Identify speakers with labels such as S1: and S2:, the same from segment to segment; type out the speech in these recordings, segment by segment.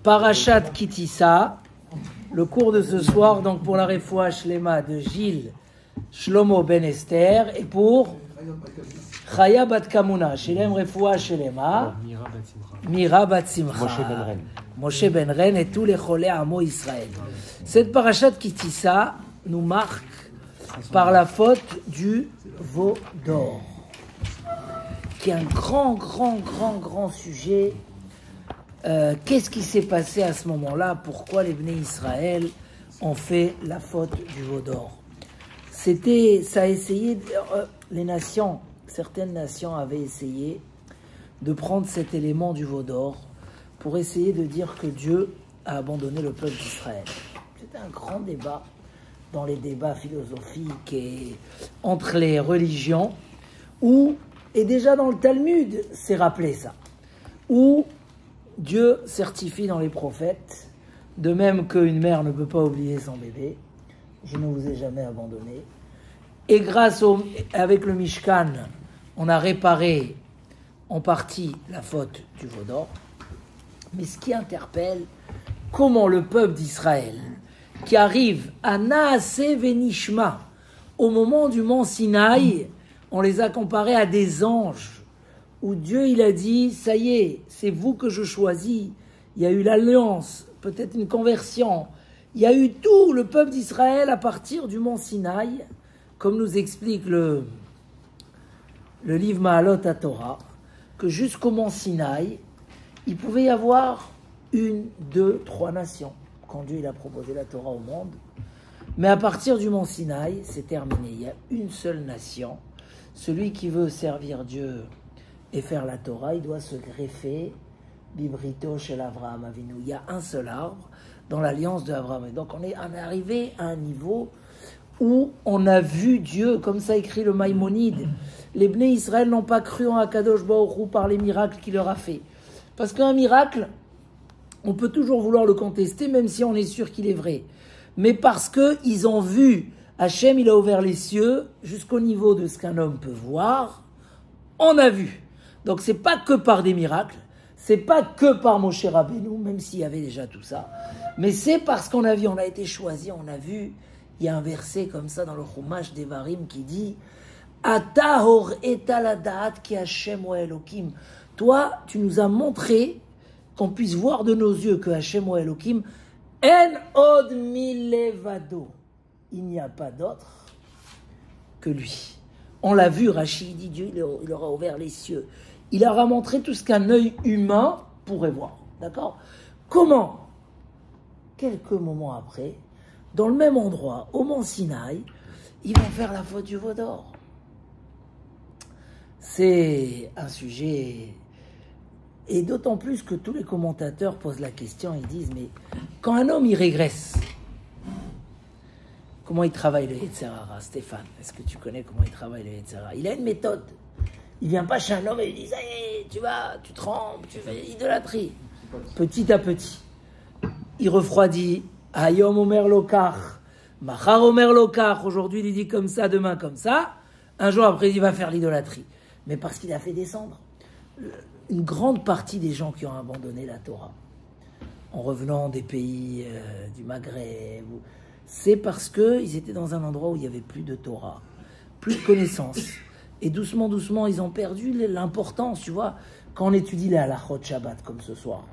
S1: Parashat Kitissa, le cours de ce soir, donc pour la Refoua Shlema de Gilles Shlomo Ben Esther et pour Chaya Bat Kamuna, Shelem Refoua Shlema, Mira Bat Simcha, Moshe Ben Ren et tous les Cholé Amo Israël. Cette Parashat Kitissa nous marque par la faute du veau d'or, qui est un grand sujet. Qu'est-ce qui s'est passé à ce moment-là? Pourquoi les Bnei Israël ont fait la faute du veau d'or? Ça a essayé, les nations, certaines nations avaient essayé de prendre cet élément du veau d'or pour essayer de dire que Dieu a abandonné le peuple d'Israël. C'était un grand débat dans les débats philosophiques et entre les religions, et déjà dans le Talmud, c'est rappelé ça, où Dieu certifie dans les prophètes, de même qu'une mère ne peut pas oublier son bébé, je ne vous ai jamais abandonné. Et avec le Mishkan, on a réparé en partie la faute du veau d'or. Mais ce qui interpelle, comment le peuple d'Israël, qui arrive à Naaseh Venishma, au moment du mont Sinaï, on les a comparés à des anges, où Dieu il a dit, ça y est, c'est vous que je choisis. Il y a eu l'alliance, peut-être une conversion. Il y a eu tout le peuple d'Israël à partir du mont Sinaï, comme nous explique le livre Mahalot HaTorah, que jusqu'au mont Sinaï, il pouvait y avoir 1, 2, 3 nations, quand Dieu il a proposé la Torah au monde. Mais à partir du mont Sinaï, c'est terminé. Il y a une seule nation. Celui qui veut servir Dieu et faire la Torah, il doit se greffer Bibrito chez l'Avraham Avinu. Il y a un seul arbre dans l'alliance de Abraham. Donc on est arrivé à un niveau où on a vu Dieu, comme ça écrit le Maïmonide. Les Bnei Israël n'ont pas cru en Akadosh Baruch Hu par les miracles qu'il leur a fait. Parce qu'un miracle, on peut toujours vouloir le contester, même si on est sûr qu'il est vrai. Mais parce qu'ils ont vu, Hachem, il a ouvert les cieux jusqu'au niveau de ce qu'un homme peut voir, on a vu. Donc c'est pas que par des miracles, c'est pas que par Moshe Rabbeinu, même s'il y avait déjà tout ça, mais c'est parce qu'on a vu, on a été choisi, on a vu. Il y a un verset comme ça dans le Chumash Devarim qui dit Ata hor etaladat ki Hachem wa Elokim. Toi, tu nous as montré qu'on puisse voir de nos yeux que Hachem wa Elokim en od milevado. Il n'y a pas d'autre que lui. On l'a vu, Rachid dit Dieu, il leur a ouvert les cieux. Il leur a montré tout ce qu'un œil humain pourrait voir. D'accord? Comment? Quelques moments après, dans le même endroit, au mont Sinaï, ils vont faire la faute du veau d'or. C'est un sujet... Et d'autant plus que tous les commentateurs posent la question, ils disent, mais quand un homme, il régresse, comment il travaille le Yetzer Hara, Stéphane? Est-ce que tu connais comment il travaille le Yetzer Hara? Il a une méthode. Il ne vient pas chez un homme et il dit, ça y est, tu trembles, tu fais idolâtrie. Petit à petit, il refroidit. Ayom Omer Lokar, Machar Omer Lokar. Aujourd'hui, il dit comme ça, demain comme ça. Un jour après, il va faire l'idolâtrie. Mais parce qu'il a fait descendre une grande partie des gens qui ont abandonné la Torah, en revenant des pays du Maghreb, c'est parce qu'ils étaient dans un endroit où il n'y avait plus de Torah, plus de connaissances. Et doucement, ils ont perdu l'importance, tu vois. Quand on étudie les halachot Shabbat comme ce soir,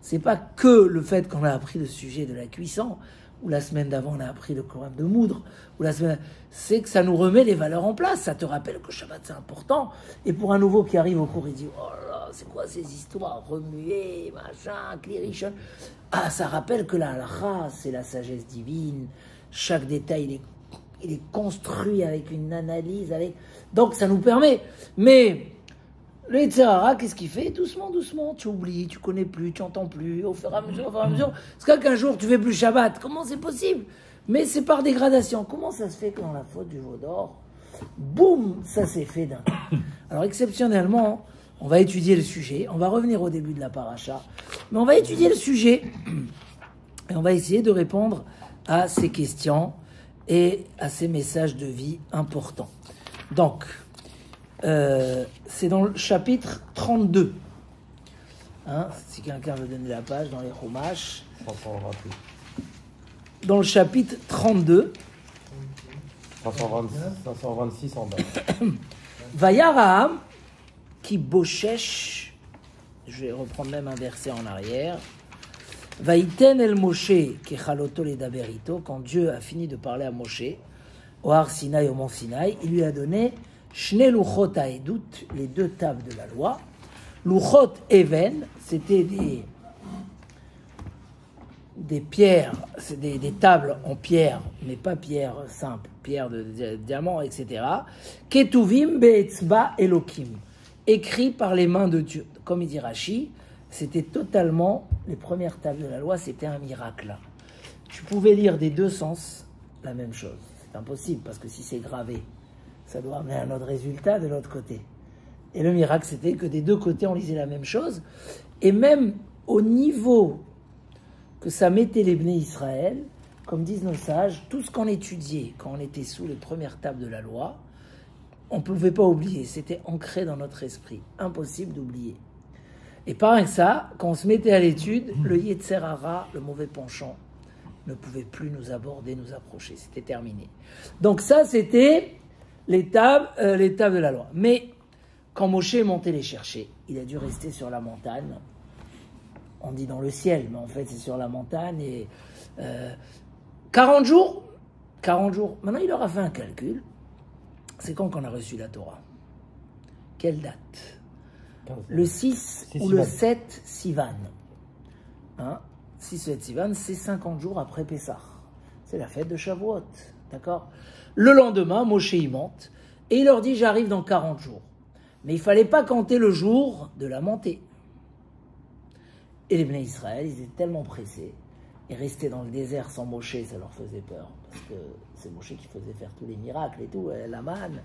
S1: c'est pas que le fait qu'on a appris le sujet de la cuisson, ou la semaine d'avant on a appris le Coran de moudre, ou la semaine, c'est que ça nous remet les valeurs en place, ça te rappelle que Shabbat c'est important. Et pour un nouveau qui arrive au cours, il dit oh là, c'est quoi ces histoires, remuer, machin, klirichon. Ah, ça rappelle que la halacha, c'est la sagesse divine, chaque détail il est construit avec une analyse, donc ça nous permet. Mais le Yetzer Hara, qu'est-ce qu'il fait? Doucement, tu oublies, tu connais plus, tu entends plus, au fur et à mesure. C'est qu'un jour, tu fais plus Shabbat. Comment c'est possible? Mais c'est par dégradation. Comment ça se fait que dans la faute du veau d'or, boum, ça s'est fait d'un coup? Alors, exceptionnellement, on va étudier le sujet. On va revenir au début de la paracha. Mais on va étudier le sujet. Et on va essayer de répondre à ces questions et à ces messages de vie importants. Donc, c'est dans le chapitre 32. Hein, si quelqu'un veut donner la page dans les Chumash.
S2: 528.
S1: Dans le chapitre 32.
S2: 526 en bas.
S1: Vayaraham qui boshesh. Je vais reprendre même un verset en arrière. Vaïten el Moshe kechaloto le daberito. Quand Dieu a fini de parler à Moshe, au Har Sinaï, au mont Sinaï, il lui a donné Shne luchot haedut, les 2 tables de la loi. Luchot even, c'était des pierres, c'est des tables en pierre, mais pas pierre simple, pierre de diamant, etc. Ketuvim be'etzba elokim, écrit par les mains de Dieu. Comme il dit Rashi, c'était totalement, les premières tables de la loi, c'était un miracle. Tu pouvais lire des 2 sens la même chose. C'est impossible, parce que si c'est gravé, ça doit amener un autre résultat de l'autre côté. Et le miracle, c'était que des 2 côtés, on lisait la même chose. Et même au niveau que ça mettait les Bnei Israël, comme disent nos sages, tout ce qu'on étudiait quand on était sous les premières tables de la loi, on ne pouvait pas oublier. C'était ancré dans notre esprit. Impossible d'oublier. Et par ça, quand on se mettait à l'étude, le Yetzer Hara, le mauvais penchant, ne pouvait plus nous aborder, nous approcher. C'était terminé. Donc ça, c'était les tables de la loi. Mais quand Moshe est monté les chercher, il a dû rester sur la montagne. On dit dans le ciel, mais en fait c'est sur la montagne. Et 40 jours. 40 jours. Maintenant, il leur a fait un calcul. C'est quand qu'on a reçu la Torah? Quelle date? Le 6 ou le 7 Sivan. Hein? 6-7 Sivan, c'est 50 jours après Pessah. C'est la fête de Shavuot. D'accord? Le lendemain, Moshe y monte et il leur dit j'arrive dans 40 jours. Mais il ne fallait pas compter le jour de la montée. Et les Bnei Israël, ils étaient tellement pressés. Et rester dans le désert sans Moshe, ça leur faisait peur. Parce que c'est Moshe qui faisait faire tous les miracles et tout, la manne.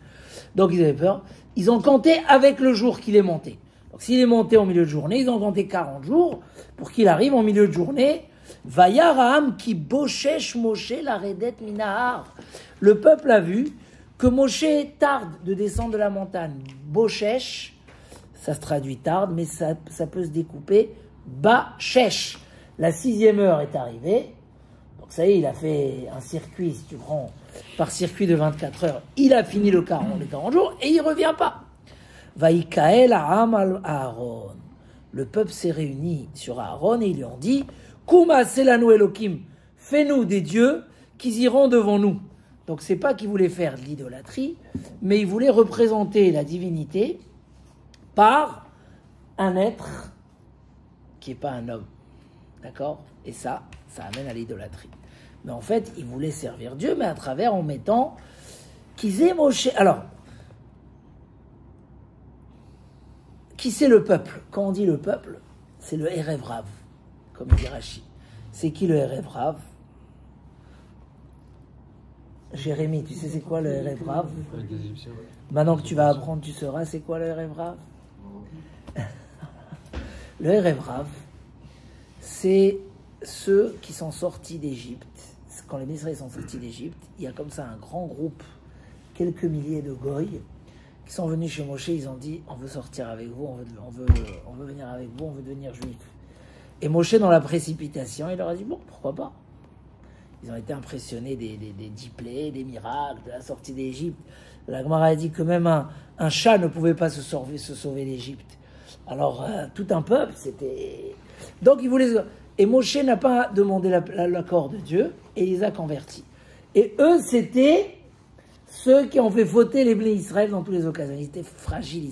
S1: Donc ils avaient peur. Ils ont compté avec le jour qu'il est monté. Donc s'il est monté en milieu de journée, ils ont compté 40 jours pour qu'il arrive en milieu de journée. Vayaraham qui boshesh Moshe la redet minahar. Le peuple a vu que Moshe tarde de descendre de la montagne. Boshesh, ça se traduit tarde, mais ça peut se découper. Ba-shesh. La 6e heure est arrivée. Donc ça y est, il a fait un circuit, si tu prends par circuit de 24 heures. Il a fini les 40 jours et il ne revient pas. Vaïkael Aaron al Aaron. Le peuple s'est réuni sur Aaron et ils lui ont dit Kuma selanu Elokim, fais-nous des dieux qui iront devant nous. Donc c'est pas qu'ils voulaient faire de l'idolâtrie, mais ils voulaient représenter la divinité par un être qui n'est pas un homme. D'accord? Et ça amène à l'idolâtrie. Mais en fait, ils voulaient servir Dieu, mais à travers en mettant qu'ils aient Moshe. Alors, qui c'est le peuple? Quand on dit le peuple, c'est le Erev Rav, comme dit Rashi. C'est qui le Erev Rav? Jérémie, tu sais c'est quoi le Erev Rav? Maintenant que tu vas apprendre, tu sauras c'est quoi le Erev Rav? Le Erev Rav, c'est ceux qui sont sortis d'Égypte. Quand les Israéliens sont sortis d'Égypte, il y a comme ça un grand groupe, quelques milliers de goïs, qui sont venus chez Moshe, ils ont dit on veut sortir avec vous, on veut venir avec vous, on veut devenir juif. Et Moshe, dans la précipitation, il leur a dit bon, pourquoi pas. Ils ont été impressionnés des diplés, des miracles, de la sortie d'Égypte. La Gemara a dit que même un chat ne pouvait pas se sauver d'Égypte. Alors, tout un peuple, c'était... Donc, ils voulaient... Et Moshe n'a pas demandé l'accord de Dieu, et il les a convertis. Et eux, c'était ceux qui ont fait fauter les Bnei Israël dans toutes les occasions. Ils étaient fragiles,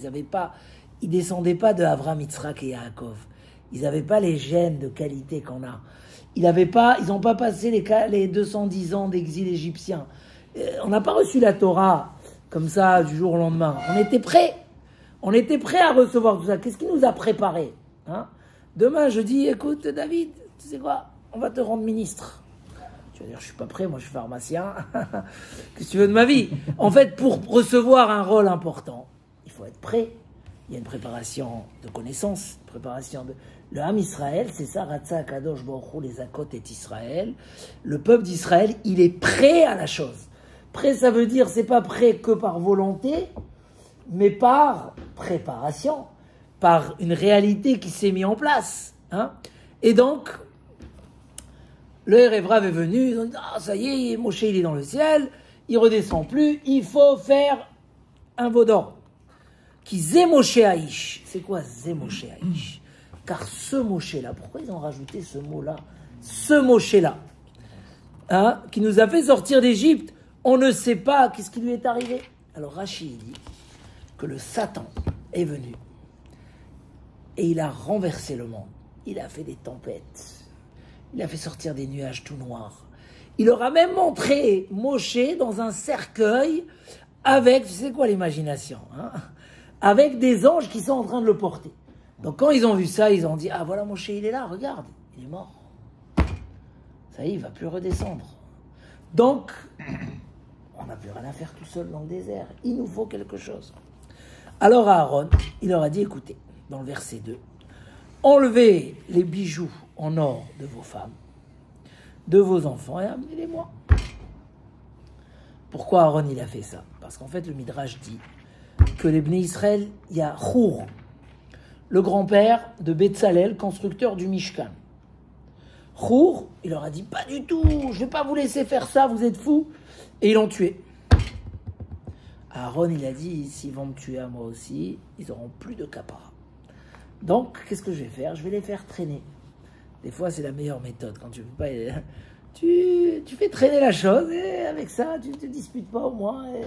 S1: ils descendaient pas de Avraham, Yitzhak et Yaakov. Ils n'avaient pas les gènes de qualité qu'on a. Ils n'ont pas passé les 210 ans d'exil égyptien. On n'a pas reçu la Torah comme ça du jour au lendemain. On était prêts. On était prêts à recevoir tout ça. Qu'est-ce qui nous a préparé, hein? Demain, je dis, écoute, David, tu sais quoi? On va te rendre ministre. Tu vas dire, je suis pas prêt, moi je suis pharmacien. Qu'est-ce que tu veux de ma vie? En fait, pour recevoir un rôle important, il faut être prêt. Il y a une préparation de connaissances, une préparation de... Le Ham Israël, c'est ça, Ratza Kadosh Baruch Hu, les Akot et Israël. Le peuple d'Israël, il est prêt à la chose. Prêt, ça veut dire, c'est pas prêt que par volonté, mais par préparation. par une réalité qui s'est mise en place. Hein. Et donc, le Erev Rav est venu, ils ont dit, ah ça y est, Moshe il est dans le ciel, il redescend plus, il faut faire un veau d'or. Qui Zé Moshe Haïch. C'est quoi Zé Moshe Haïch? Car ce Moshe-là, pourquoi ils ont rajouté ce mot-là? Ce Moshe-là, hein, qui nous a fait sortir d'Égypte, on ne sait pas qu'est-ce qui lui est arrivé. Alors Rachid dit que le Satan est venu et il a renversé le monde. Il a fait des tempêtes. Il a fait sortir des nuages tout noirs. Il leur a même montré Moshe dans un cercueil avec, tu sais quoi l'imagination, hein, avec des anges qui sont en train de le porter. Donc quand ils ont vu ça, ils ont dit, ah voilà Moshe il est là, regarde, il est mort. Ça y est, il ne va plus redescendre. Donc, on n'a plus rien à faire tout seul dans le désert. Il nous faut quelque chose. Alors Aaron, il leur a dit, écoutez, dans le verset 2, enlevez les bijoux en or de vos femmes, de vos enfants et amenez-les-moi. Pourquoi Aaron il a fait ça? Parce qu'en fait le Midrash dit que les Bnei Israël, il y a Chour, le grand-père de Betzalel, constructeur du Mishkan. Chour, il leur a dit, pas du tout, je ne vais pas vous laisser faire ça, vous êtes fous. Et ils l'ont tué. Aaron, il a dit, s'ils vont me tuer à moi aussi, ils n'auront plus de kapara. Donc, qu'est-ce que je vais faire? Je vais les faire traîner. Des fois, c'est la meilleure méthode. Quand tu ne peux pas... Tu fais traîner la chose, et avec ça, tu ne te disputes pas au moins. Et...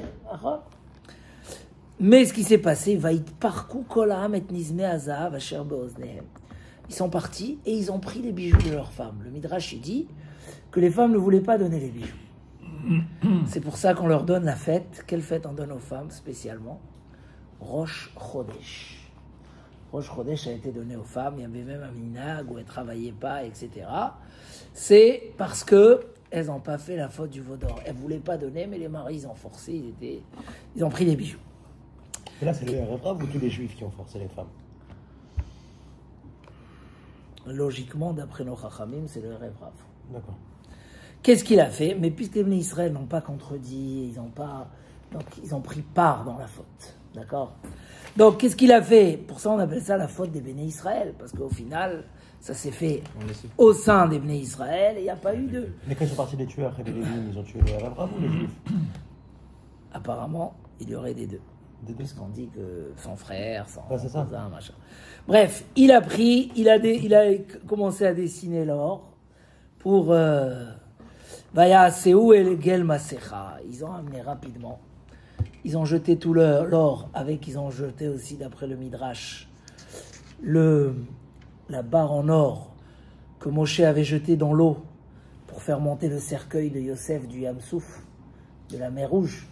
S1: Mais ce qui s'est passé, ils sont partis et ils ont pris les bijoux de leurs femmes. Le Midrash il dit que les femmes ne voulaient pas donner les bijoux. C'est pour ça qu'on leur donne la fête. Quelle fête on donne aux femmes spécialement? Rosh Chodesh. Rosh Chodesh a été donné aux femmes. Il y avait même un minag où elles ne travaillaient pas, etc. C'est parce que elles n'ont pas fait la faute du veau d'or. Elles ne voulaient pas donner, mais les maris ils ont forcé. Ils ont pris les bijoux.
S2: Et là, c'est le Erev Rav ou tous les juifs qui ont forcé les femmes?
S1: Logiquement, d'après nos Chachamim, c'est le Erev Rav.
S2: D'accord.
S1: Qu'est-ce qu'il a fait? Mais puisque les Bnei Israël n'ont pas contredit, donc ils ont pris part dans la faute. D'accord? Donc, qu'est-ce qu'il a fait? Pour ça, on appelle ça la faute des Bnei Israël. Parce qu'au final, ça s'est fait au sein des Bnei Israël et il n'y a pas eu de...
S2: Mais quand ils sont partis les tuer après les Lévites, ils ont tué le Erev Rav ou les juifs?
S1: Apparemment, il y aurait des deux. Puisqu'on dit que son frère, son cousin, machin. Bref, il a commencé à dessiner l'or pour Vaya Seou et le Gel Masecha. Ils ont amené rapidement. Ils ont jeté tout l'or ils ont jeté aussi, d'après le Midrash, la barre en or que Moshe avait jetée dans l'eau pour faire monter le cercueil de Yosef du Yamsouf, de la mer Rouge.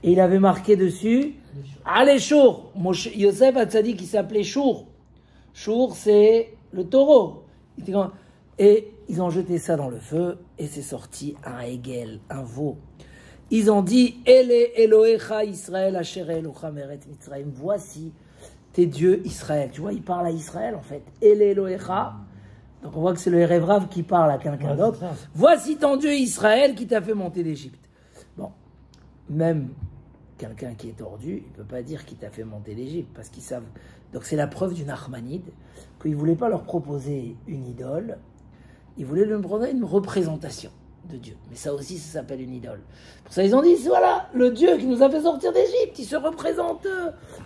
S1: Et il avait marqué dessus, allez Chour. Yosef a dit qu'il s'appelait Chour. Chour, c'est le taureau. Et ils ont jeté ça dans le feu, et c'est sorti un Hegel, un veau. Ils ont dit, Ele Elohecha Israël, Asher Elocha Meret Mitzrayim. Voici tes dieux Israël. Tu vois, il parle à Israël en fait. Ele Elohecha. Donc on voit que c'est le Erev Rav qui parle à quelqu'un d'autre. Voici ton Dieu Israël qui t'a fait monter d'Égypte. Bon, même quelqu'un qui est tordu, il ne peut pas dire qu'il t'a fait monter l'Égypte, parce qu'ils savent. Donc c'est la preuve du Nachmanide, qu'il ne voulait pas leur proposer une idole, il voulait leur proposer une représentation de Dieu. Mais ça aussi, ça s'appelle une idole. Pour ça, ils ont dit, voilà, le Dieu qui nous a fait sortir d'Égypte, il se représente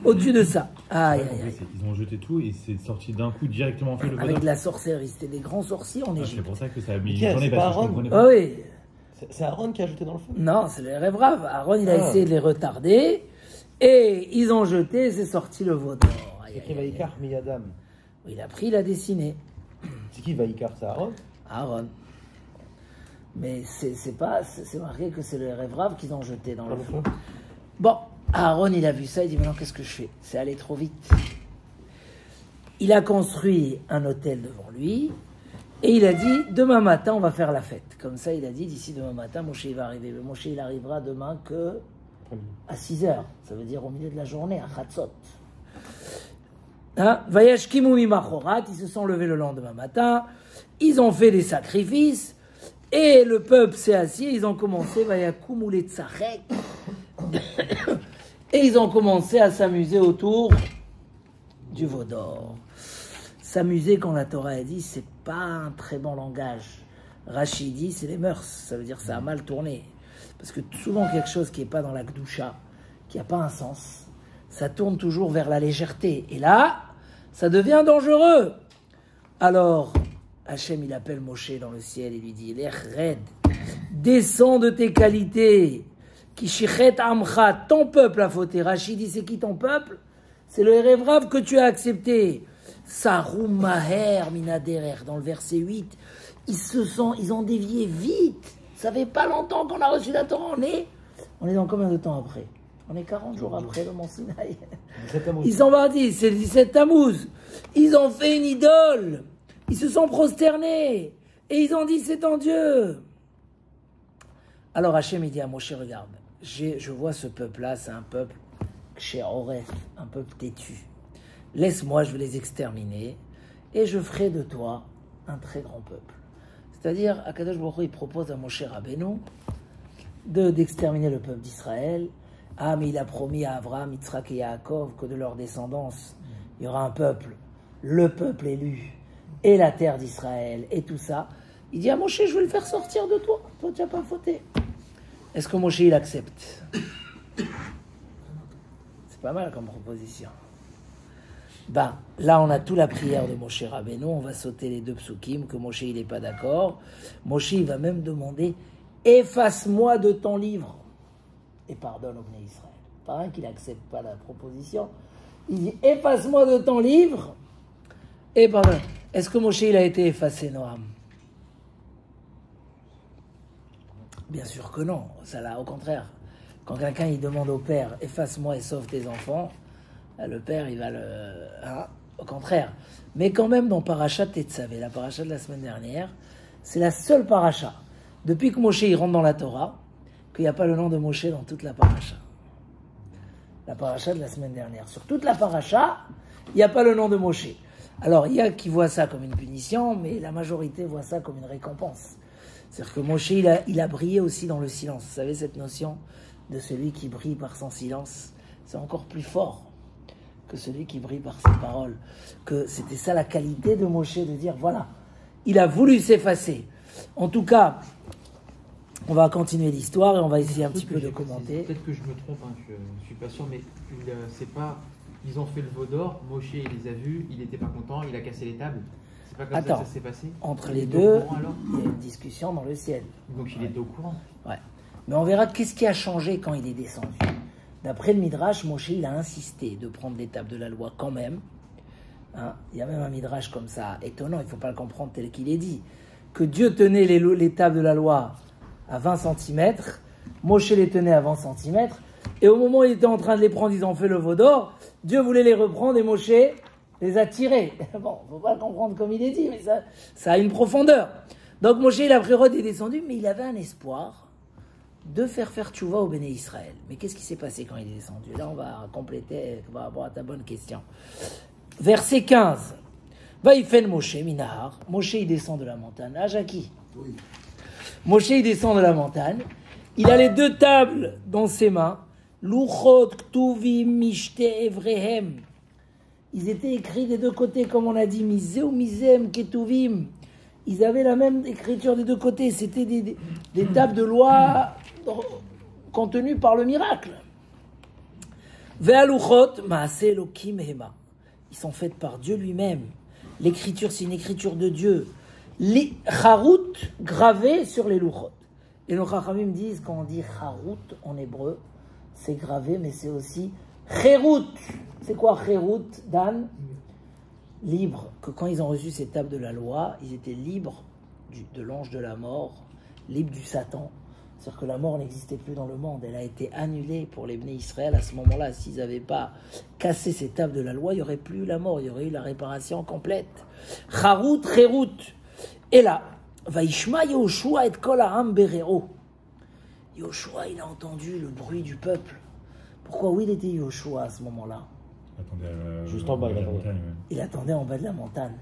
S1: au-dessus de ça. Aïe, aïe, aïe.
S3: Ils ont jeté tout et c'est sorti d'un coup directement fait le
S1: avec de la sorcellerie, c'était des grands sorciers en Égypte.
S3: C'est pour ça que ça a mis une journée parce que je comprenais
S1: pas. Ah oui.
S2: C'est Aaron qui a jeté dans le feu?
S1: Non, c'est le Erev Rav. Aaron, il a essayé de les retarder. Et ils ont jeté, c'est sorti le veau d'or.
S2: C'est écrit Vaïkar Miyadam.
S1: Il a pris, il a dessiné.
S2: C'est qui Vaïkar? C'est Aaron?
S1: Aaron. Mais c'est marqué que c'est le Erev Rav qu'ils ont jeté dans le feu. Bon, Aaron, il a vu ça, il dit, maintenant qu'est-ce que je fais? C'est allé trop vite. Il a construit un autel devant lui. Et il a dit, demain matin, on va faire la fête. Comme ça, il a dit, d'ici demain matin, Moshe il va arriver. Mais Moshe, il arrivera demain que à 6 heures. Ça veut dire au milieu de la journée, à Chatzot. Vayashkimu mimachorat, ils se sont levés le lendemain matin. Ils ont fait des sacrifices. Et le peuple s'est assis. Ils ont commencé, Vayakumu letzachek. Et ils ont commencé à s'amuser autour du veau d'or. S'amuser quand la Torah a dit, c'est pas un très bon langage. Rashi dit, c'est les mœurs, ça veut dire que ça a mal tourné. Parce que souvent quelque chose qui n'est pas dans la Kedusha, qui n'a pas un sens, ça tourne toujours vers la légèreté. Et là, ça devient dangereux. Alors, Hachem, il appelle Moshe dans le ciel et lui dit, L'Echred, descends de tes qualités, qui shichet amcha, ton peuple a fauté. Rashi dit, c'est qui ton peuple? C'est le Erevrav que tu as accepté. Sarum maher minaderer, dans le verset 8, ils ont dévié vite. Ça fait pas longtemps qu'on a reçu la Torah. On est dans combien de temps après? On est 40 jours après le Mont Sinaï. Ils sont partis, c'est le 17 Tammuz. Ils ont fait une idole. Ils se sont prosternés. Et ils ont dit, c'est en Dieu. Alors Hachem, il dit à Moshe, regarde, je vois ce peuple-là, c'est un peuple chez Oref, un peuple têtu. Laisse-moi, je vais les exterminer. Et je ferai de toi un très grand peuple. C'est-à-dire, Akadosh Baruch Hu, il propose à Moshe Rabbeinu d'exterminer le peuple d'Israël. Ah, mais il a promis à Abraham, Yitzhak et Yaakov que de leur descendance, il y aura un peuple, le peuple élu, et la terre d'Israël, et tout ça. Il dit à Moshe, je vais le faire sortir de toi. Toi, tu n'as pas fauté. Est-ce que Moshe, il accepte? C'est pas mal comme proposition. Ben, là, on a toute la prière de Moshe Rabbeinu. On va sauter les 2 psukim, que Moshe, il n'est pas d'accord. Moshe, il va même demander, efface-moi de ton livre et pardonne au Bnei Israël. Pas un qu'il n'accepte pas la proposition. Il dit, efface-moi de ton livre et pardonne. Est-ce que Moshe, il a été effacé, Noam? Bien sûr que non. Ça là, au contraire. Quand quelqu'un, il demande au père, efface-moi et sauve tes enfants, le père, il va le... Hein, au contraire. Mais quand même, dans Parashat Tetzavé, la Parashat de la semaine dernière, c'est la seule Parashat, depuis que Moshe, il rentre dans la Torah, qu'il n'y a pas le nom de Moshe dans toute la Parashat. La Parashat de la semaine dernière. Sur toute la Parashat, il n'y a pas le nom de Moshe. Alors, il y a qui voient ça comme une punition, mais la majorité voit ça comme une récompense. C'est-à-dire que Moshe, il a brillé aussi dans le silence. Vous savez, cette notion de celui qui brille par son silence, c'est encore plus fort que celui qui brille par ses paroles. Que c'était ça la qualité de Moshe, de dire, voilà, il a voulu s'effacer. En tout cas, on va continuer l'histoire et on va essayer un petit peu de commenter.
S4: Peut-être que je me trompe, hein, je ne suis pas sûr, mais c'est pas... Ils ont fait le veau d'or, Moshe il les a vus, il n'était pas content, il a cassé les tables. C'est pas comme ça que ça s'est passé. Entre les deux,
S1: il y a une discussion dans le ciel.
S4: Donc il était au courant.
S1: Ouais. Mais on verra qu'est-ce qui a changé quand il est descendu. D'après le Midrash, Moshe il a insisté de prendre les tables de la loi quand même. Hein, il y a même un Midrash comme ça, étonnant, il ne faut pas le comprendre tel qu'il est dit. Que Dieu tenait les tables de la loi à 20 cm, Moshe les tenait à 20 cm, et au moment où il était en train de les prendre, ils ont fait le veau d'or, Dieu voulait les reprendre et Moshe les a tirés. Bon, il ne faut pas le comprendre comme il est dit, mais ça a une profondeur. Donc Moshe, il a pris Rod et est descendu, mais il avait un espoir de faire tchouva au Béné Israël. Mais qu'est-ce qui s'est passé quand il est descendu? Là, on va compléter par rapport à ta bonne question. Verset 15. Vaïfen Moshe Minahar. Moshe, il descend de la montagne. Ah, Jackie. Oui. Moshe, il descend de la montagne. Il a les 2 tables dans ses mains. Luchot, Ktuvim, Mishte, Evrehem. Ils étaient écrits des 2 côtés, comme on a dit. Miseu, Misem, Ketuvim. Ils avaient la même écriture des 2 côtés. C'était des tables de loi contenues par le miracle. Ve'aluchot, Maase Elokim Hema. Ils sont faites par Dieu lui-même. L'écriture, c'est une écriture de Dieu. Les Harut gravés sur les Luchot. Et nos Chachamim disent, quand on dit Harut en hébreu, c'est gravé, mais c'est aussi Cherut. C'est quoi Cherut, Dan? Libre. Que quand ils ont reçu ces tables de la loi, ils étaient libres de l'ange de la mort, libres du Satan. C'est-à-dire que la mort n'existait plus dans le monde. Elle a été annulée pour les Bnei Israël à ce moment-là. S'ils n'avaient pas cassé ces tables de la loi, il n'y aurait plus eu la mort, il y aurait eu la réparation complète. Charut, Cherut. Et là, Vaishma Yoshua et Kol Ha'am Bereo. Yoshua, il a entendu le bruit du peuple. Pourquoi? Où il était Yoshua à ce moment-là?
S2: Juste en bas de la montagne.
S1: Il attendait en bas de la montagne.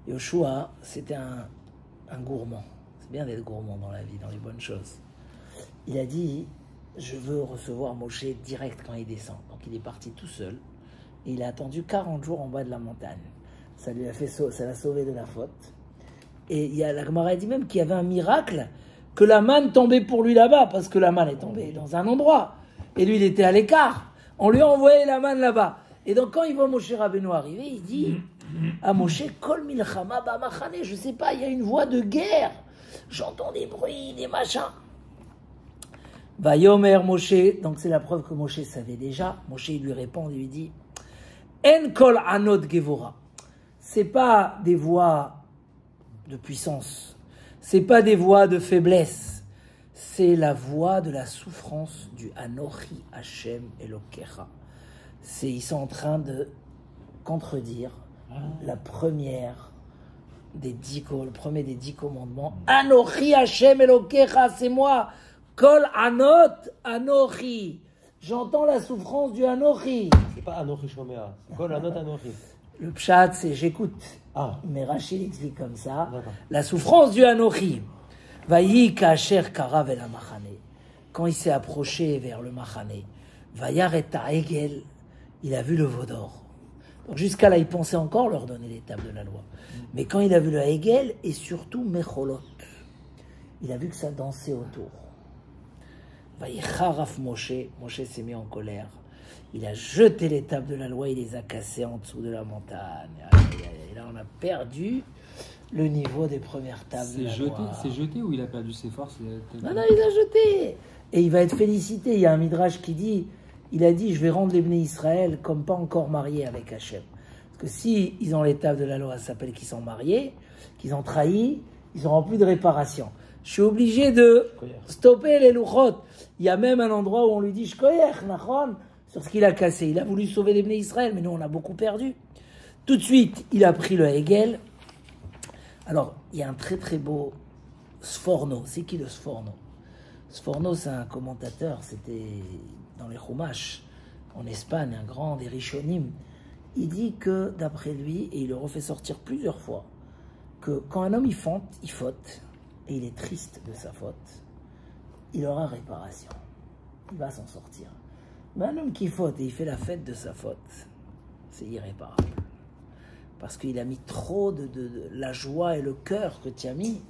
S1: Yoshua, c'était un gourmand. C'est bien d'être gourmand dans la vie, dans les bonnes choses. Il a dit, je veux recevoir Moshe direct quand il descend. Donc il est parti tout seul. Et il a attendu 40 jours en bas de la montagne. Ça l'a sauvé de la faute. Et la Gemara dit même qu'il y avait un miracle, que la manne tombait pour lui là-bas, parce que la manne est tombée dans un endroit. Et lui, il était à l'écart. On lui a envoyé la manne là-bas. Et donc, quand il voit Moshe Rabbeinu arriver, il dit à Moshe, Kol milchama ba'machane, je sais pas, il y a une voix de guerre. J'entends des bruits, des machins. Vayomer Moshe, donc c'est la preuve que Moshe savait déjà. Moshe, il lui répond, il lui dit, En kol anot gevora. C'est pas des voix de puissance. C'est pas des voix de faiblesse. C'est la voix de la souffrance du Anochi Hashem Elokecha. Ils sont en train de contredire le premier des 10 commandements. Anochi Hashem Elokecha, c'est moi. Kol anot Anochi. J'entends la souffrance du Anochi.
S2: C'est pas Anochi Shomea, c'est Kol anot Anochi.
S1: Le pshat, c'est j'écoute. Mais Rachid explique comme ça. La souffrance du Anochi. Vayi kasher karav el machane. Quand il s'est approché vers le machane, Vayaret ha'egel, il a vu le veau d'or. Donc jusqu'à là, il pensait encore leur donner les tables de la loi. Mais quand il a vu le ha'egel, et surtout Mecholot, il a vu que ça dansait autour. Vayicharaf Moshe, Moshe s'est mis en colère. Il a jeté les tables de la loi, il les a cassées en dessous de la montagne. Et là, on a perdu le niveau des premières tables de la loi.
S5: C'est jeté ou il a perdu ses forces?
S1: Non, il a jeté. Et il va être félicité. Il y a un midrash qui dit, il a dit, je vais rendre les Bnei Israël comme pas encore mariés avec Hachem. Parce que si ils ont les tables de la loi, ça s'appelle qu'ils sont mariés, qu'ils ont trahi, ils n'auront plus de réparation. Je suis obligé de stopper les louchot. Il y a même un endroit où on lui dit, Shkoyech, Nachon, sur ce qu'il a cassé. Il a voulu sauver les Bnei Israël, mais nous, on a beaucoup perdu. Tout de suite, il a pris le Hegel. Alors, il y a un très très beau Sforno. C'est qui le Sforno? Sforno, c'est un commentateur. C'était dans les Chumash, en Espagne, un grand des Rishonim. Il dit que, d'après lui, et il le refait sortir plusieurs fois, que quand un homme il faute, et il est triste de sa faute, il aura réparation. Il va s'en sortir. Mais un homme qui faute et il fait la fête de sa faute, c'est irréparable. Parce qu'il a mis trop de la joie et le cœur que tu as mis,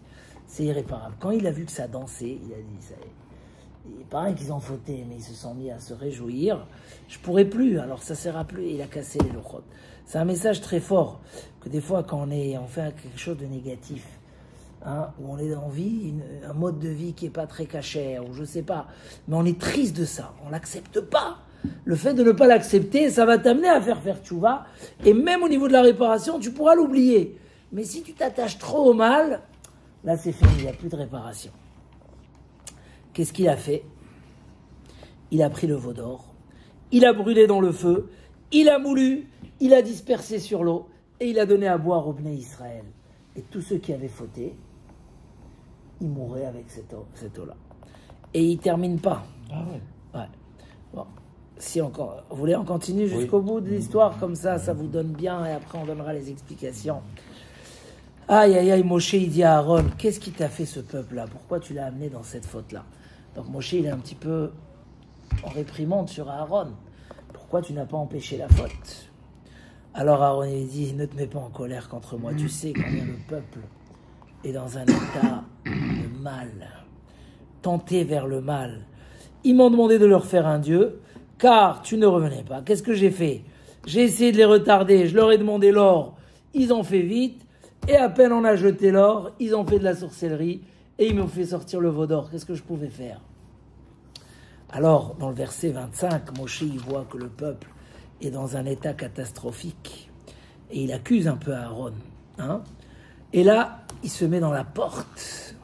S1: c'est irréparable. Quand il a vu que ça dansait, il a dit, ça y est. Il paraît qu'ils ont fauté, mais ils se sont mis à se réjouir. Je pourrais plus, alors ça sert à plus, et il a cassé les lochot. C'est un message très fort, que des fois quand on fait quelque chose de négatif, où on est en vie, un mode de vie qui n'est pas très cachère, ou je sais pas, mais on est triste de ça, on l'accepte pas. Le fait de ne pas l'accepter, ça va t'amener à faire tchouva, et même au niveau de la réparation, tu pourras l'oublier. Mais si tu t'attaches trop au mal, là c'est fini, il n'y a plus de réparation. Qu'est-ce qu'il a fait? Il a pris le veau d'or, il a brûlé dans le feu, il a moulu, il a dispersé sur l'eau, et il a donné à boire aux Bnei Israël. Et tous ceux qui avaient fauté, ils mourraient avec cette eau-là. Et il ne termine pas.
S2: Ah ouais.
S1: Ouais. Bon. Si encore, vous voulez en continuer jusqu'au bout de l'histoire, comme ça vous donne bien, et après on donnera les explications. Aïe, aïe, aïe, Moshe, il dit à Aaron, qu'est-ce qui t'a fait ce peuple-là? Pourquoi tu l'as amené dans cette faute-là? Donc Moshe, il est un petit peu en réprimande sur Aaron. Pourquoi tu n'as pas empêché la faute? Alors Aaron, il dit, ne te mets pas en colère contre moi. Tu sais combien le peuple est dans un état de mal, tenté vers le mal. Ils m'ont demandé de leur faire un dieu, car tu ne revenais pas. Qu'est-ce que j'ai fait? J'ai essayé de les retarder, je leur ai demandé l'or, ils ont fait vite, et à peine on a jeté l'or, ils ont fait de la sorcellerie, et ils m'ont fait sortir le veau d'or. Qu'est-ce que je pouvais faire? Alors, dans le verset 25, Moshe, il voit que le peuple est dans un état catastrophique, et il accuse un peu Aaron. Et là, il se met dans la porte,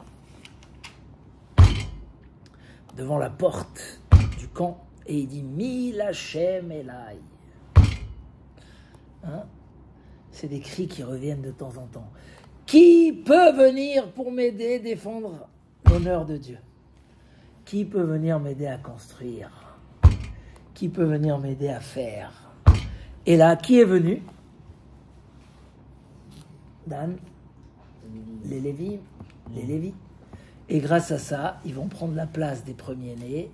S1: devant la porte du camp, et il dit « Mil Hashem Elai ». C'est des cris qui reviennent de temps en temps. Qui peut venir pour m'aider, défendre l'honneur de Dieu? Qui peut venir m'aider à construire? Qui peut venir m'aider à faire? Et là, qui est venu? Dan, les Lévis. Et grâce à ça, ils vont prendre la place des premiers-nés,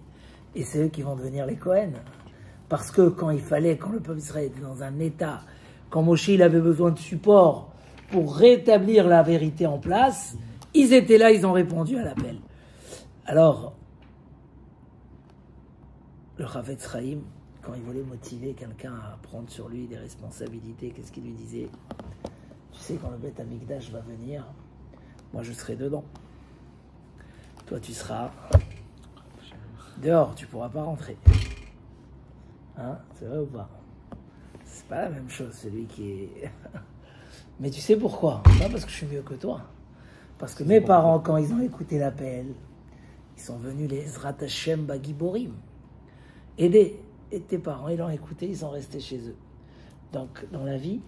S1: et c'est eux qui vont devenir les Cohen. Parce que quand le peuple Israël était dans un état, quand Moshe il avait besoin de support pour rétablir la vérité en place, ils étaient là, ils ont répondu à l'appel. Alors, le Chavetz Chaim, quand il voulait motiver quelqu'un à prendre sur lui des responsabilités, qu'est-ce qu'il lui disait? Tu sais, quand le Beth Amikdash va venir, moi je serai dedans. Toi tu seras dehors, tu ne pourras pas rentrer. Hein? C'est vrai ou pas? C'est pas la même chose, celui qui est... Mais tu sais pourquoi? Pas parce que je suis mieux que toi. Parce que mes parents, quand ils ont écouté l'appel, ils sont venus les Ezrat Hashem Bagiborim. Aider. Et tes parents, ils l'ont écouté, ils sont restés chez eux. Donc, dans la vie,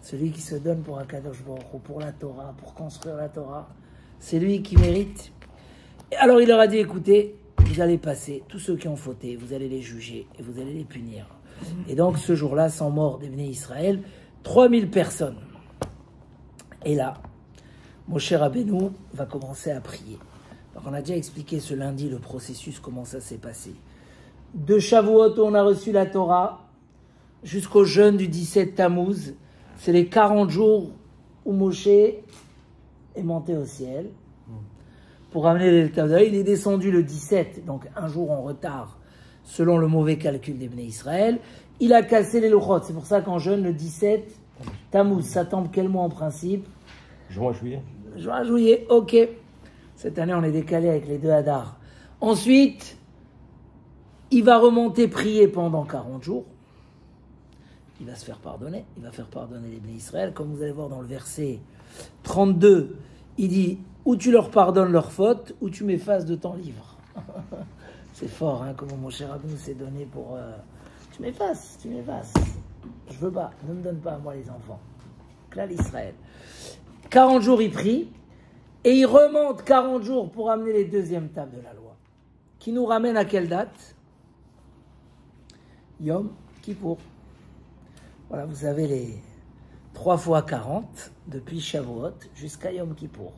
S1: celui qui se donne pour Akadosh Baruch Hu, pour la Torah, pour construire la Torah, c'est lui qui mérite. Et alors, il leur a dit, écoutez, vous allez passer, tous ceux qui ont fauté, vous allez les juger et vous allez les punir. Et donc, ce jour-là, sans mort des Bnei Israël, 3000 personnes. Et là, Moshe Rabbeinu va commencer à prier. Donc, on a déjà expliqué ce lundi le processus, comment ça s'est passé. De Shavuot, on a reçu la Torah, jusqu'au jeûne du 17 Tammuz. C'est les 40 jours où Moshe est monté au ciel pour amener les Tavda. Il est descendu le 17, donc un jour en retard, selon le mauvais calcul des Bnei Israël. Il a cassé les lochot. C'est pour ça qu'en jeûne, le 17 Tammuz, ça tombe quel mois en principe?
S2: Juin, juillet.
S1: Juin, juillet, ok. Cette année, on est décalé avec les 2 Hadar. Ensuite, il va remonter prier pendant 40 jours. Il va se faire pardonner. Il va faire pardonner les Bnei Israël. Comme vous allez voir dans le verset 32, il dit, ou tu leur pardonnes leurs fautes, ou tu m'effaces de ton livre. C'est fort, hein, comment mon cher Rabbeinu s'est donné pour... tu m'effaces. Je veux pas, ne me donne pas à moi les enfants. Là, l'Israël. 40 jours, il prie, et il remonte 40 jours pour amener les deuxièmes tables de la loi. Qui nous ramène à quelle date? Yom Kippour. Voilà, vous avez les 3 fois 40, depuis Shavuot jusqu'à Yom Kippour.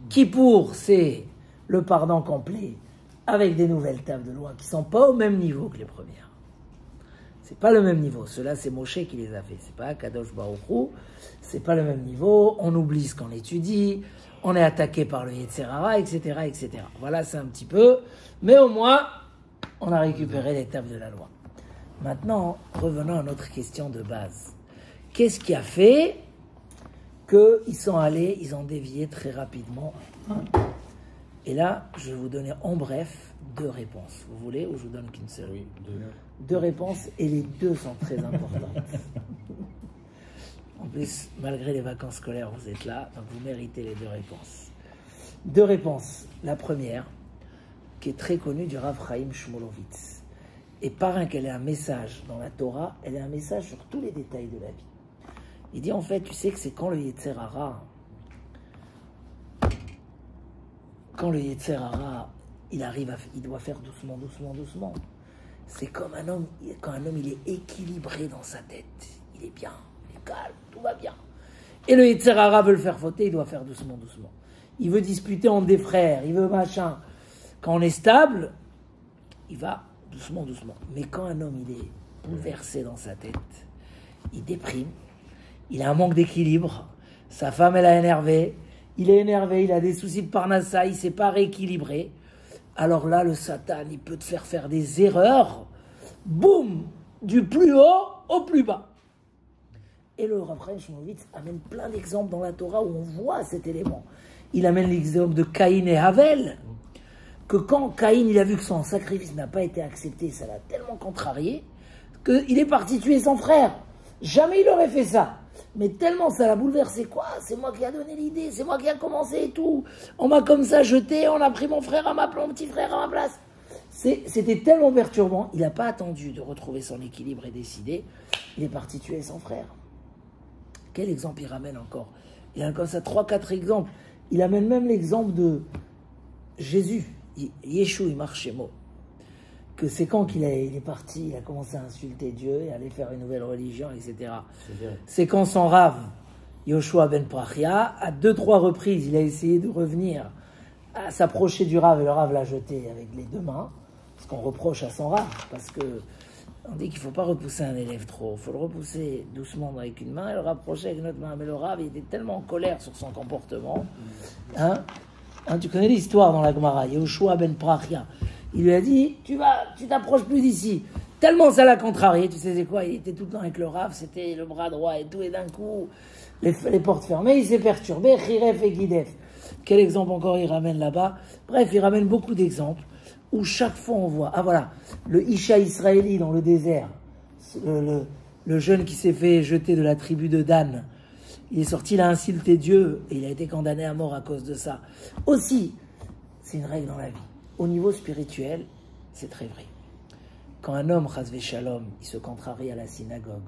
S1: Kippour, c'est le pardon complet, avec des nouvelles tables de loi qui ne sont pas au même niveau que les premières. C'est pas le même niveau. Ceux-là, c'est Moshe qui les a fait. C'est pas Kadosh Baruch Hu. C'est pas le même niveau. On oublie ce qu'on étudie. On est attaqué par le Yetzer Hara, etc., etc. Voilà, c'est un petit peu. Mais au moins, on a récupéré les tables de la loi. Maintenant, revenons à notre question de base. Qu'est-ce qui a fait qu'ils sont allés, ils ont dévié très rapidement? Et là, je vais vous donner en bref 2 réponses. Vous voulez ou je vous donne qu'une seule?
S2: Oui,
S1: 2 réponses et les 2 sont très importantes. En plus, malgré les vacances scolaires, vous êtes là, donc vous méritez les 2 réponses. 2 réponses. La première, qui est très connue du Rav Chaim Shmulevitz. Et par qu'elle est un message dans la Torah, elle est un message sur tous les détails de la vie. Il dit en fait, tu sais que c'est quand le Yetzer Hara, il arrive, il doit faire doucement, doucement, doucement. C'est comme un homme, quand un homme il est équilibré dans sa tête, il est bien, il est calme, tout va bien. Et le Yetzer Hara veut le faire fauter, il doit faire doucement, doucement. Il veut disputer entre des frères, il veut machin. Quand on est stable, il va doucement, doucement. Mais quand un homme il est bouleversé dans sa tête, il déprime, il a un manque d'équilibre, sa femme elle a énervé, il est énervé, il a des soucis de parnassa, il ne s'est pas rééquilibré. Alors là, le Satan, il peut te faire des erreurs, boum, du plus haut au plus bas. Et le Rav Chaim Shmulevitz amène plein d'exemples dans la Torah où on voit cet élément. Il amène l'exemple de Caïn et Havel, que quand Caïn il a vu que son sacrifice n'a pas été accepté, ça l'a tellement contrarié, qu'il est parti tuer son frère. Jamais il aurait fait ça. Mais tellement ça l'a bouleversé, quoi, c'est moi qui a donné l'idée, c'est moi qui a commencé et tout. On m'a comme ça jeté, on a pris mon frère à ma place, mon petit frère à ma place. C'était tellement perturbant, il n'a pas attendu de retrouver son équilibre et décider, il est parti tuer son frère. Quel exemple il ramène encore? Il a comme ça 3-4 exemples. Il amène même l'exemple de Jésus, Yeshua, il marche chez moi. Que c'est quand il est parti, il a commencé à insulter Dieu et à aller faire une nouvelle religion, etc. C'est quand son Rav, Yoshua ben Prachia, à 2-3 reprises, il a essayé de revenir à s'approcher du Rav et le Rav l'a jeté avec les 2 mains, ce qu'on reproche à son Rav, parce que On dit qu'il ne faut pas repousser un élève trop. Il faut le repousser doucement avec une main et le rapprocher avec notre main. Mais le Rav, il était tellement en colère sur son comportement. Tu connais l'histoire dans la Gemara. Yehoshua ben Prachia. Il lui a dit, tu t'approches plus d'ici. Tellement ça l'a contrarié. Tu sais c'est quoi? Il était tout le temps avec le Rav. C'était le bras droit et tout. Et d'un coup, les portes fermées. Il s'est perturbé. Chiref et Gidef. Quel exemple encore il ramène là-bas? Bref, il ramène beaucoup d'exemples. Où chaque fois on voit, voilà, le Isha israéli dans le désert, le jeune qui s'est fait jeter de la tribu de Dan, il est sorti, il a insulté Dieu et il a été condamné à mort à cause de ça. Aussi, c'est une règle dans la vie. Au niveau spirituel, c'est très vrai. Quand un homme, chas v'shalom, il se contrarie à la synagogue,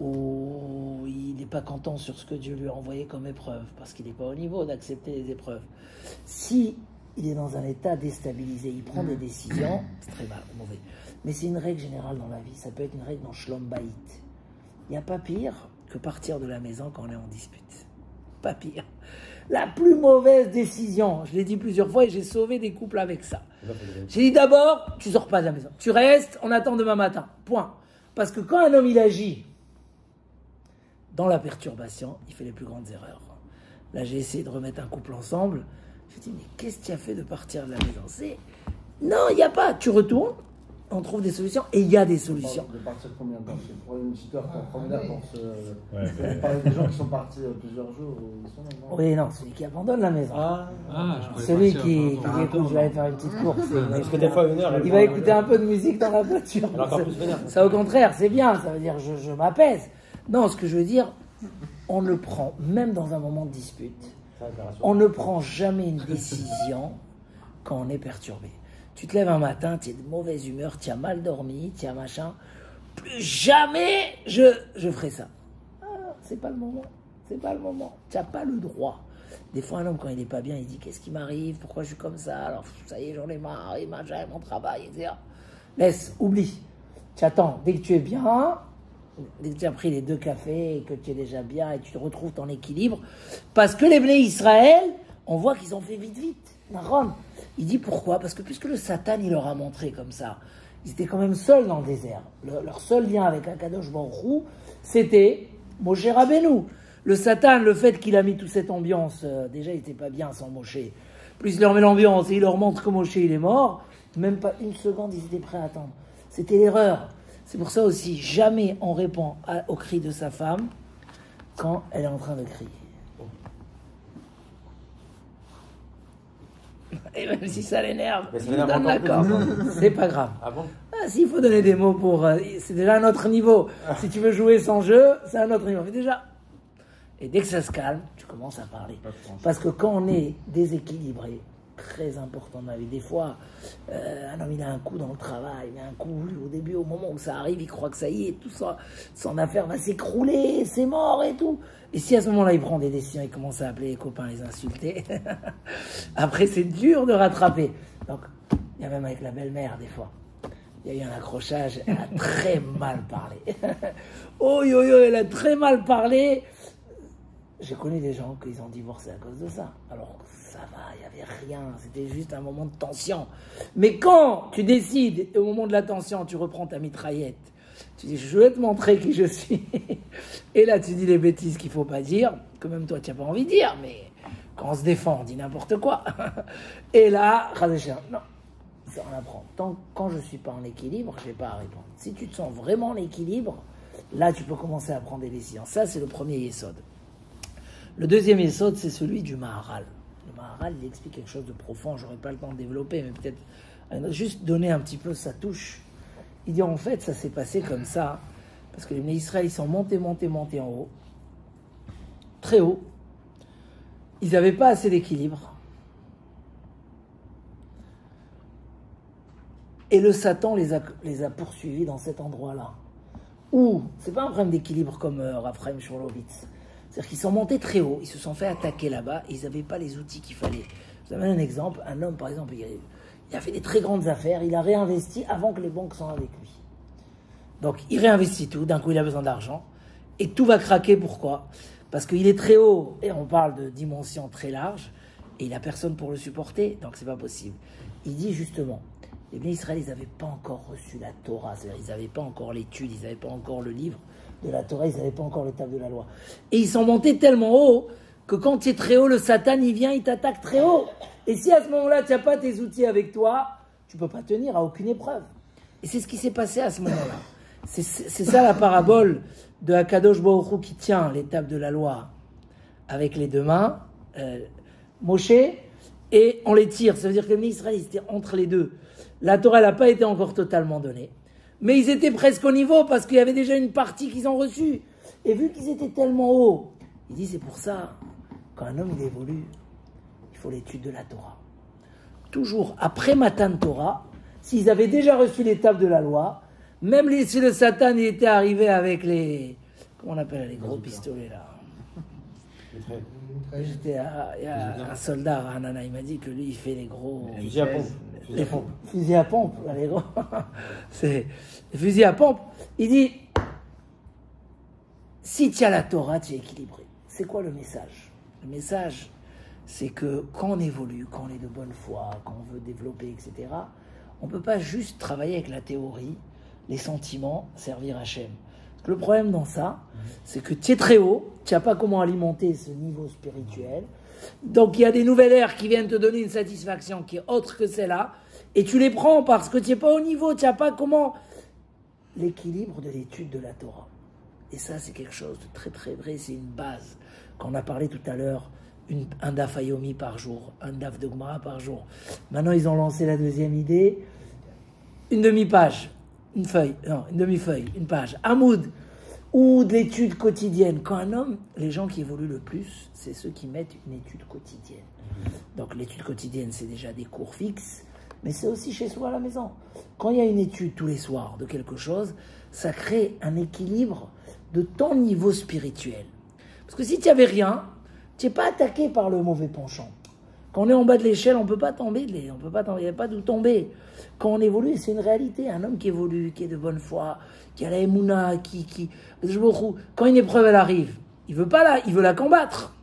S1: ou il n'est pas content sur ce que Dieu lui a envoyé comme épreuve, parce qu'il n'est pas au niveau d'accepter les épreuves, si il est dans un état déstabilisé, il prend des décisions, c'est très mal, mauvais. Mais c'est une règle générale dans la vie, ça peut être une règle dans Shlom Bayit. Il n'y a pas pire que partir de la maison quand on est en dispute. Pas pire. La plus mauvaise décision, je l'ai dit plusieurs fois et j'ai sauvé des couples avec ça. J'ai dit d'abord, tu sors pas de la maison. Tu restes, on attend demain matin. Point. Parce que quand un homme il agit dans la perturbation, il fait les plus grandes erreurs. Là j'ai essayé de remettre un couple ensemble. Je dis, mais qu'est-ce que tu as fait de partir de la maison? Non, il n'y a pas. Tu retournes, on trouve des solutions, et il y a des solutions.
S6: De partir combien de temps? C'est pour une histoire pour promenade pour se... Vous parlez des gens qui sont partis plusieurs jours ou non?
S1: Oui, non, celui qui abandonne la maison. Celui qui dit, écoute, je vais aller faire une petite course.
S6: Parce que des fois, une heure...
S1: Il va écouter un peu de musique dans la voiture. Ça, au contraire, c'est bien. Ça veut dire, je m'apaise. Non, ce que je veux dire, on le prend, même dans un moment de dispute, on ne prend jamais une décision quand on est perturbé. Tu te lèves un matin, tu es de mauvaise humeur, tu as mal dormi, tu as machin. Plus jamais je ferai ça. C'est pas le moment. C'est pas le moment. Tu n'as pas le droit. Des fois, un homme, quand il n'est pas bien, il dit qu'est-ce qui m'arrive? Pourquoi je suis comme ça? Alors, ça y est, j'en ai marre. Il m'a déjà mon travail, etc. Laisse, oublie. Tu attends. Dès que tu es bien, dès que tu as pris les 2 cafés et que tu es déjà bien et tu retrouves ton équilibre, parce que les Bnei Israël, on voit qu'ils ont fait vite. Naron, il dit pourquoi? Parce que puisque le Satan, il leur a montré comme ça, ils étaient quand même seuls dans le désert. Leur seul lien avec Akadosh Baruch Hu, c'était Moshe Rabbeinu. Le Satan, le fait qu'il a mis toute cette ambiance, déjà il n'était pas bien sans Moshe. Plus il leur met l'ambiance et il leur montre que Moshe il est mort, même pas une seconde ils étaient prêts à attendre. C'était l'erreur. C'est pour ça aussi, jamais on répond au cri de sa femme quand elle est en train de crier. Et même si ça l'énerve, il donne l'accord. C'est pas grave.
S6: Ah bon?
S1: S'il faut donner des mots pour... c'est déjà un autre niveau. Si tu veux jouer sans jeu, c'est un autre niveau. Mais déjà... Et dès que ça se calme, tu commences à parler. Parce que quand on est déséquilibré, très important dans la vie. Des fois, un homme, il a un coup dans le travail, mais un coup, au début, au moment où ça arrive, il croit que ça y est, tout ça, son affaire va s'écrouler, c'est mort et tout. Et si à ce moment-là, il prend des décisions, il commence à appeler les copains, les insulter, après, c'est dur de rattraper. Donc, il y a même avec la belle-mère, des fois. Il y a eu un accrochage, elle a très mal parlé. Elle a très mal parlé. J'ai connu des gens qui ont divorcé à cause de ça. Alors, ça va, il n'y avait rien, c'était juste un moment de tension. Mais quand tu décides, au moment de la tension, tu reprends ta mitraillette, tu dis, je vais te montrer qui je suis. Et là, tu dis les bêtises qu'il ne faut pas dire, que même toi, tu n'as pas envie de dire, mais quand on se défend, on dit n'importe quoi. Et là, non, ça on apprend. Tant quand je ne suis pas en équilibre, je n'ai pas à répondre. Si tu te sens vraiment en équilibre, là, tu peux commencer à prendre des décisions. Ça, c'est le premier yesod. Le deuxième yesod, c'est celui du Maharal. Le Maharal, il explique quelque chose de profond, je n'aurai pas le temps de développer, mais peut-être juste donner un petit peu sa touche. Il dit en fait, ça s'est passé comme ça, parce que les Bnei Israël, ils sont montés en haut, très haut. Ils n'avaient pas assez d'équilibre. Et le Satan les a poursuivis dans cet endroit-là. Où, c'est pas un problème d'équilibre comme Raphaël Shmulevitz. C'est-à-dire qu'ils sont montés très haut, ils se sont fait attaquer là-bas, et ils n'avaient pas les outils qu'il fallait. Je vous donne un exemple, un homme par exemple, il a fait des très grandes affaires, il a réinvesti avant que les banques soient avec lui. Donc il réinvestit tout, d'un coup il a besoin d'argent, et tout va craquer, pourquoi? Parce qu'il est très haut, et on parle de dimensions très larges, et il n'a personne pour le supporter, donc c'est pas possible. Il dit justement, les Bnei Israël, ils n'avaient pas encore reçu la Torah, c'est-à-dire ils n'avaient pas encore l'étude, ils n'avaient pas encore le livre de la Torah, ils n'avaient pas encore les tables de la loi. Et ils sont montés tellement haut que quand tu es très haut, le Satan, il vient, il t'attaque très haut. Et si à ce moment-là, tu n'as pas tes outils avec toi, tu ne peux pas tenir à aucune épreuve. Et c'est ce qui s'est passé à ce moment-là. C'est ça la parabole de Akadosh Baruch Hu qui tient les tables de la loi avec les deux mains, Moshe, et on les tire. Ça veut dire que les Israël, ils étaient entre les deux. La Torah n'a pas été encore totalement donnée. Mais ils étaient presque au niveau parce qu'il y avait déjà une partie qu'ils ont reçue. Et vu qu'ils étaient tellement hauts, il dit c'est pour ça, quand un homme il évolue, il faut l'étude de la Torah. Toujours après Matan Torah, s'ils avaient déjà reçu l'étape de la loi, même si le Satan il était arrivé avec les, comment on appelle les gros pistolets là. Il y a un soldat à Hanana, il m'a dit que lui il fait les gros
S2: fusils à pompe.
S1: Les fusils à pompe, les gros. C'est les fusils à pompe. Il dit si tu as la Torah, tu es équilibré. C'est quoi le message? Le message, c'est que quand on évolue, quand on est de bonne foi, quand on veut développer, etc., on ne peut pas juste travailler avec la théorie, les sentiments, servir Hachem. Parce que le problème dans ça, c'est que tu es très haut, tu n'as pas comment alimenter ce niveau spirituel. Donc il y a des nouvelles ères qui viennent te donner une satisfaction qui est autre que celle-là, et tu les prends parce que tu n'es pas au niveau, tu n'as pas comment. L'équilibre de l'étude de la Torah. Et ça, c'est quelque chose de très très vrai, c'est une base. Quand on a parlé tout à l'heure, un daf Ayomi par jour, un daf de Gemara par jour. Maintenant, ils ont lancé la deuxième idée, une demi-page, une feuille, non, une demi-feuille, une page, Hamoud, ou de l'étude quotidienne. Quand un homme, les gens qui évoluent le plus, c'est ceux qui mettent une étude quotidienne. Donc l'étude quotidienne, c'est déjà des cours fixes, mais c'est aussi chez soi à la maison. Quand il y a une étude tous les soirs de quelque chose, ça crée un équilibre de ton niveau spirituel. Parce que si tu n'avais rien, tu n'es pas attaqué par le mauvais penchant. Quand on est en bas de l'échelle, on ne peut pas tomber, il n'y a pas d'où tomber. Quand on évolue, c'est une réalité. Un homme qui évolue, qui est de bonne foi, qui a la émouna, quand une épreuve elle arrive, il veut la combattre,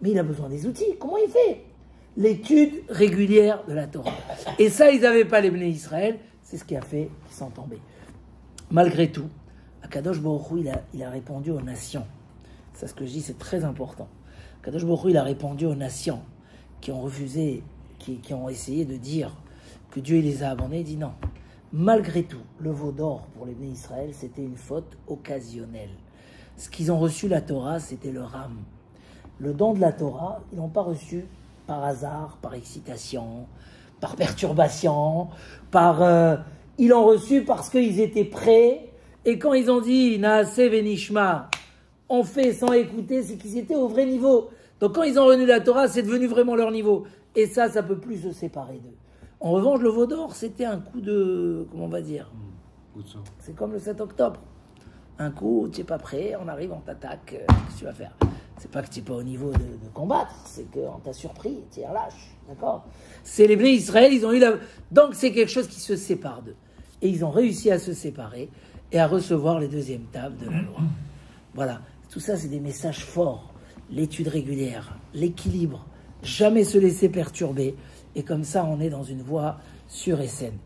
S1: mais il a besoin des outils. Comment il fait? L'étude régulière de la Torah. Et ça, ils n'avaient pas les Bnei Israël, c'est ce qui a fait qu'ils sont tombés. Malgré tout, Akadosh Baruch Hu, il a répondu aux nations. C'est ce que je dis, c'est très important. Akadosh Baruch Hu, il a répondu aux nations qui ont refusé, qui ont essayé de dire que Dieu il les a abandonnés. Il dit non. Malgré tout, le veau d'or pour les Bnei Israël, c'était une faute occasionnelle. Ce qu'ils ont reçu la Torah, c'était leur âme. Le don de la Torah, ils n'ont pas reçu par hasard, par excitation, par perturbation, ils l'ont reçu parce qu'ils étaient prêts. Et quand ils ont dit Naase Venishma, on fait sans écouter, c'est qu'ils étaient au vrai niveau. Donc quand ils ont reçu la Torah, c'est devenu vraiment leur niveau. Et ça ne peut plus se séparer d'eux. En revanche, le veau d'or, c'était un coup de... Comment on va dire? C'est comme le 7 octobre. Un coup, tu n'es pas prêt, on arrive, on t'attaque, qu'est-ce que tu vas faire? C'est pas que tu n'es pas au niveau de combattre, c'est qu'on t'a surpris, tu es relâche, d'accord? C'est les Bnei Israël, ils ont eu la... Donc c'est quelque chose qui se sépare d'eux. Et ils ont réussi à se séparer et à recevoir les deuxièmes tables de la loi. Voilà, tout ça c'est des messages forts. L'étude régulière, l'équilibre, jamais se laisser perturber. Et comme ça, on est dans une voie sûre et saine.